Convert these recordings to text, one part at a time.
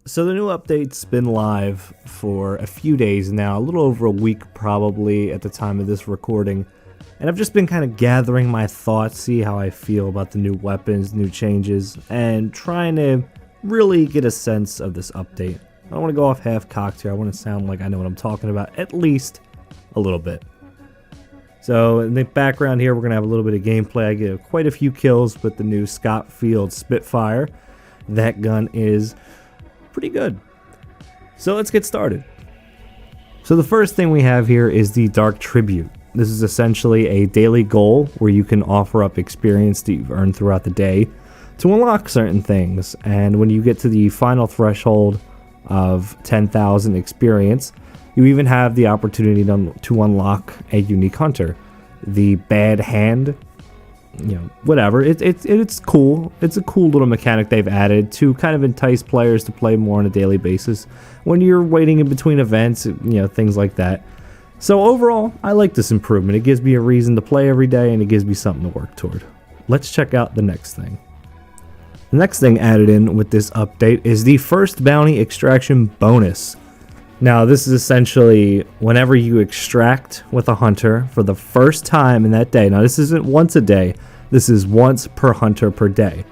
So the new update's been live for a few days now, a little over a week probably at the time of this recording. And I've just been kind of gathering my thoughts, see how I feel about the new weapons, new changes, and trying to really get a sense of this update. I don't want to go off half-cocked here. I want to sound like I know what I'm talking about, at least a little bit. So in the background here, we're going to have a little bit of gameplay. I get quite a few kills with the new Field Spitfire. That gun is pretty good. So let's get started. So the first thing we have here is the Dark Tribute. This is essentially a daily goal where you can offer up experience that you've earned throughout the day to unlock certain things. And when you get to the final threshold of 10,000 experience, you even have the opportunity to unlock a unique hunter. The Bad Hand, whatever. It's cool. It's a cool little mechanic they've added to kind of entice players to play more on a daily basis when you're waiting in between events, things like that. So overall, I like this improvement. It gives me a reason to play every day, and it gives me something to work toward. Let's check out the next thing. The next thing added in with this update is the first bounty extraction bonus. Now, this is essentially whenever you extract with a hunter for the first time in that day. Now, this isn't once a day. This is once per hunter per day.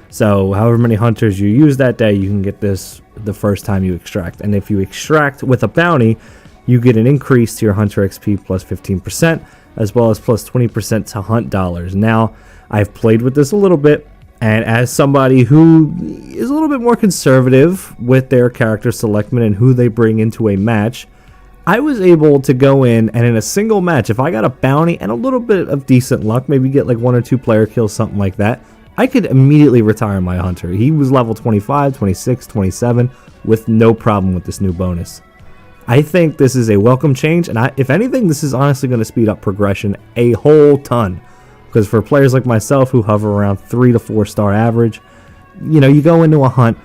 So, however many hunters you use that day, you can get this the first time you extract. And if you extract with a bounty, you get an increase to your hunter XP plus 15%, as well as plus 20% to hunt dollars. Now, I've played with this a little bit. And as somebody who is a little bit more conservative with their character selectment and who they bring into a match, I was able to go in and in a single match, if I got a bounty and a little bit of decent luck, maybe get like 1 or 2 player kills, something like that, I could immediately retire my hunter. He was level 25, 26, 27 with no problem with this new bonus. I think this is a welcome change, and if anything, this is honestly going to speed up progression a whole ton. Because for players like myself who hover around 3 to 4 star average, you go into a hunt,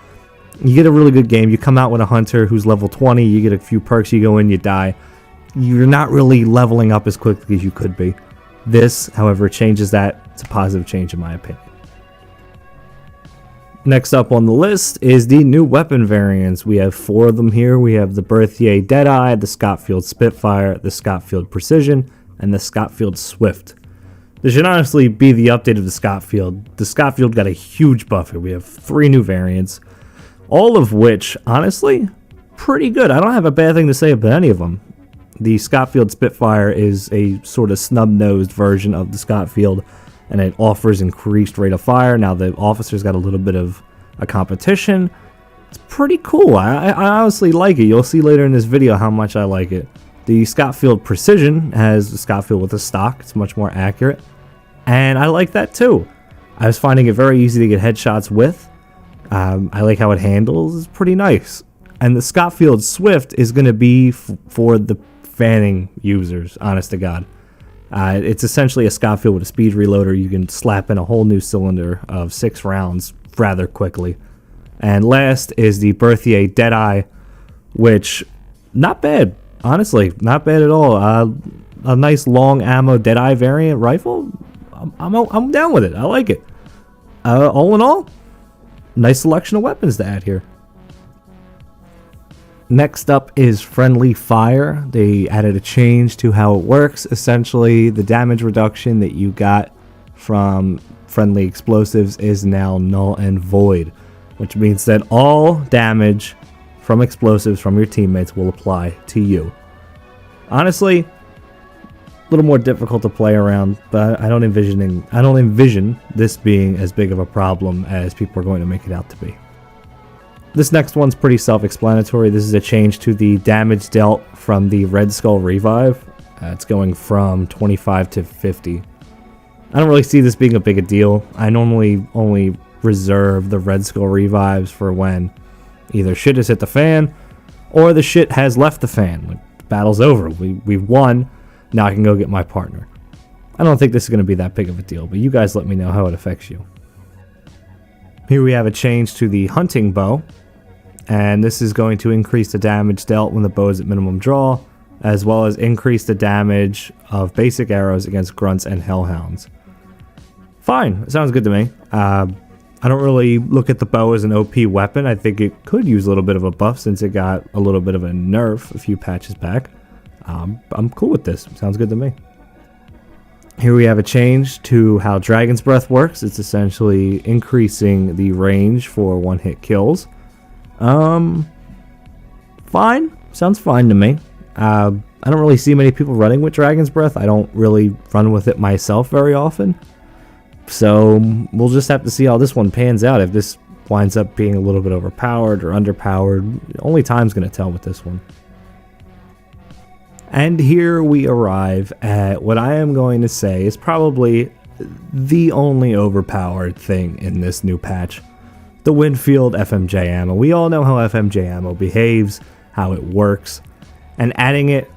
you get a really good game, you come out with a hunter who's level 20, you get a few perks, you go in, you die. You're not really leveling up as quickly as you could be. This, however, changes that. It's a positive change in my opinion. Next up on the list is the new weapon variants. We have 4 of them here. We have the Berthier Deadeye, the Field Spitfire, the Field Precision, and the Field Swift. This should honestly be the update of the Field. The Field got a huge buff here. We have 3 new variants, all of which, honestly, pretty good. I don't have a bad thing to say about any of them. The Field Spitfire is a sort of snub-nosed version of the Field, and it offers increased rate of fire. Now the officers got a little bit of a competition. It's pretty cool. I honestly like it. You'll see later in this video how much I like it. The Field Precision has the Field with a stock. It's much more accurate. And I like that too. I was finding it very easy to get headshots with. I like how it handles. It's pretty nice. And the Field Swift is going to be for the fanning users, honest to God. It's essentially a Field with a speed reloader. You can slap in a whole new cylinder of 6 rounds rather quickly. And last is the Berthier Deadeye, which, not bad. Honestly, not bad at all. A nice long ammo Deadeye variant rifle. I'm down with it. I like it. All in all, nice selection of weapons to add here. Next up is Friendly Fire. They added a change to how it works. Essentially, the damage reduction that you got from friendly explosives is now null and void, which means that all damage from explosives from your teammates will apply to you. Honestly, a little more difficult to play around, but I don't envision this being as big of a problem as people are going to make it out to be. This next one's pretty self-explanatory. This is a change to the damage dealt from the Red Skull Revive. It's going from 25 to 50. I don't really see this being a big a deal. I normally only reserve the Red Skull Revives for when either shit has hit the fan or the shit has left the fan. Like, the battle's over. We've won. Now I can go get my partner. I don't think this is going to be that big of a deal, but you guys let me know how it affects you. Here we have a change to the hunting bow, and this is going to increase the damage dealt when the bow is at minimum draw, as well as increase the damage of basic arrows against grunts and hellhounds. Fine, it sounds good to me. I don't really look at the bow as an OP weapon. I think it could use a little bit of a buff since it got a little bit of a nerf a few patches back. I'm cool with this. Sounds good to me. Here we have a change to how Dragon's Breath works. It's essentially increasing the range for one-hit kills. Fine. Sounds fine to me. I don't really see many people running with Dragon's Breath. I don't really run with it myself very often. So we'll just have to see how this one pans out. If this winds up being a little bit overpowered or underpowered, only time's going to tell with this one. And here we arrive at what I am going to say is probably the only overpowered thing in this new patch. The Winfield FMJ Ammo. We all know how FMJ Ammo behaves, how it works, and adding it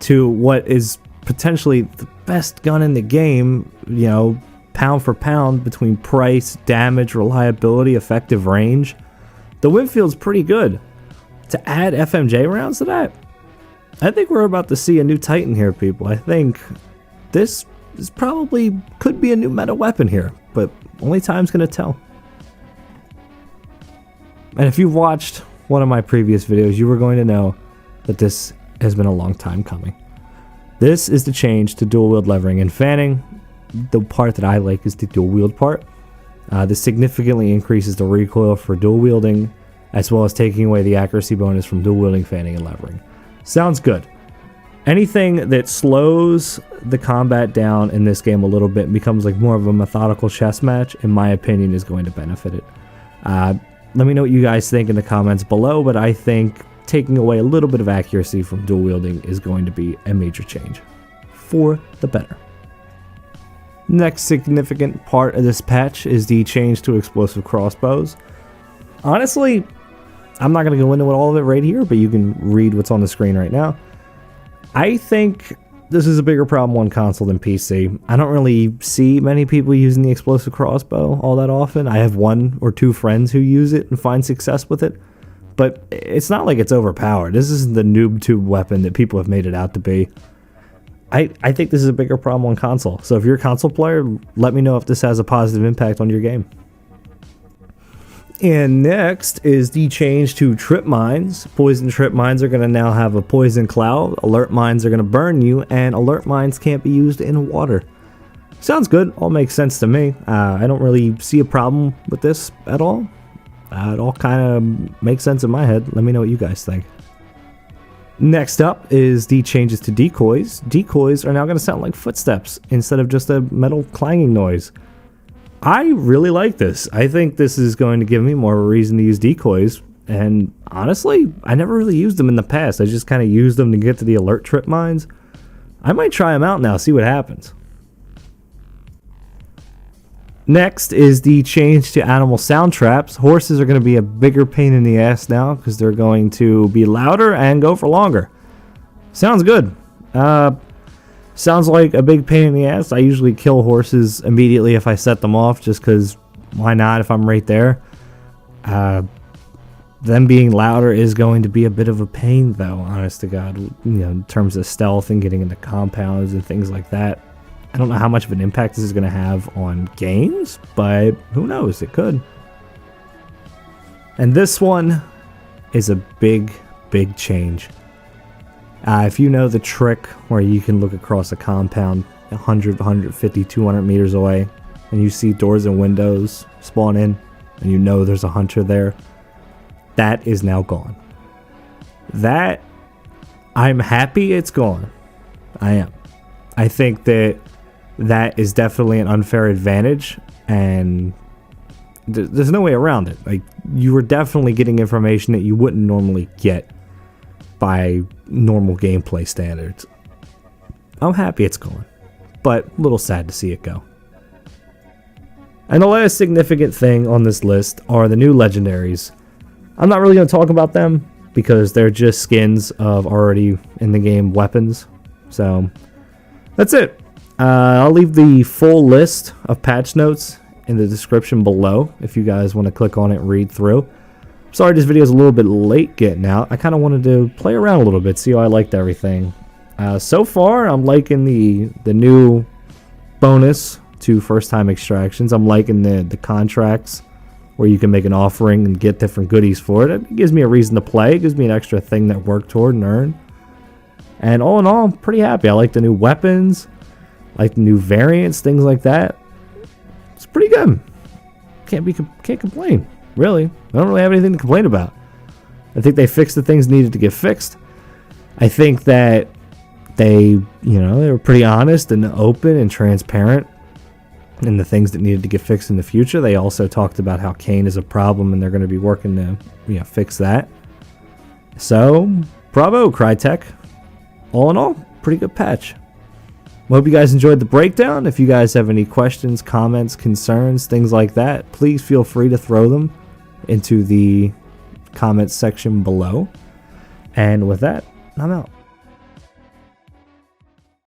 to what is potentially the best gun in the game, you know, pound for pound between price, damage, reliability, effective range. The Winfield's pretty good. To add FMJ rounds to that, I think we're about to see a new Titan here, people. I think this is probably could be a new meta weapon here, but only time's going to tell. And if you've watched one of my previous videos, you were going to know that this has been a long time coming. This is the change to dual wield levering and fanning. The part that I like is the dual wield part. This significantly increases the recoil for dual wielding, as well as taking away the accuracy bonus from dual wielding, fanning, and levering. Sounds good. Anything that slows the combat down in this game a little bit and becomes like more of a methodical chess match, in my opinion, is going to benefit it. Let me know what you guys think in the comments below, but I think taking away a little bit of accuracy from dual wielding is going to be a major change for the better. Next significant part of this patch is the change to explosive crossbows. Honestly, I'm not going to go into all of it right here, but you can read what's on the screen right now. I think this is a bigger problem on console than PC. I don't really see many people using the explosive crossbow all that often. I have 1 or 2 friends who use it and find success with it, but it's not like it's overpowered. This isn't the noob tube weapon that people have made it out to be. I think this is a bigger problem on console. So if you're a console player, let me know if this has a positive impact on your game. And next is the change to trip mines. Poison trip mines are going to now have a poison cloud. Alert mines are going to burn you, and alert mines can't be used in water. Sounds good. All makes sense to me. I don't really see a problem with this at all. It all kind of makes sense in my head. Let me know what you guys think. Next up is the changes to decoys. Decoys are now going to sound like footsteps instead of just a metal clanging noise. I really like this. I think this is going to give me more of a reason to use decoys. And honestly, I never really used them in the past. I just kind of used them to get to the alert trip mines. I might try them out now, see what happens. Next is the change to animal sound traps. Horses are going to be a bigger pain in the ass now because they're going to be louder and go for longer. Sounds good. Sounds like a big pain in the ass. I usually kill horses immediately if I set them off, just because why not if I'm right there. Them being louder is going to be a bit of a pain, though, honest to God, you know, in terms of stealth and getting into compounds and things like that. I don't know how much of an impact this is going to have on games, but who knows, it could. And this one is a big, big change. If you know the trick where you can look across a compound 100, 150, 200 meters away, and you see doors and windows spawn in, and you know there's a hunter there, that is now gone. That, I'm happy it's gone. I am. I think that is definitely an unfair advantage, and there's no way around it. Like, you were definitely getting information that you wouldn't normally get by normal gameplay standards. I'm happy it's gone, but a little sad to see it go. And the last significant thing on this list are the new Legendaries. I'm not really going to talk about them because they're just skins of already in the game weapons. So that's it. I'll leave the full list of patch notes in the description below if you guys want to click on it and read through. Sorry this video is a little bit late getting out. I kind of wanted to play around a little bit, see how I liked everything. So far, I'm liking the new bonus to first time extractions. I'm liking the contracts where you can make an offering and get different goodies for it. It gives me a reason to play. It gives me an extra thing to work toward and earn. And all in all, I'm pretty happy. I like the new weapons, like the new variants, things like that. It's pretty good. Can't complain, really. I don't really have anything to complain about. I think they fixed the things needed to get fixed. I think that they were pretty honest and open and transparent in the things that needed to get fixed in the future. They also talked about how Kane is a problem and they're going to be working to fix that. So, bravo, Crytek. All in all, pretty good patch. Hope you guys enjoyed the breakdown. If you guys have any questions, comments, concerns, things like that, please feel free to throw them into the comments section below. And with that, I'm out.